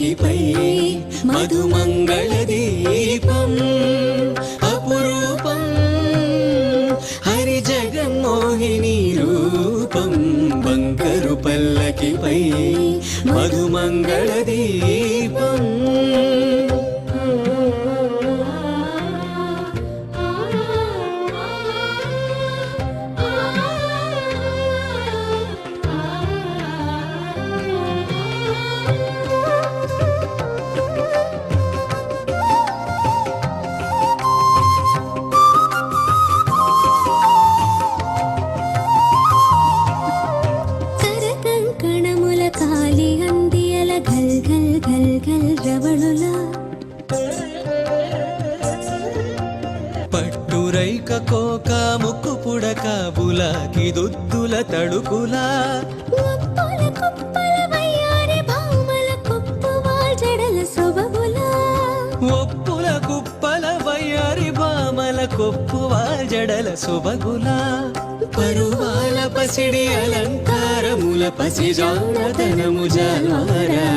పల్లకిపై మధుమంగళ దీపం అపురూపం హరి జగన్మోహిని రూపం బంగారు పల్లకిపై మధుమంగళ దీపం పట్టురైక కోక ముక్కు పుడక బులాకి దుద్దుల తడుకులా ఒప్పుల కుప్పల వయ్యారి భామల కొప్పువా జడల సొబగులా పరువాల పసిడి అలంకారముల పసిజాడతనము జల్వారా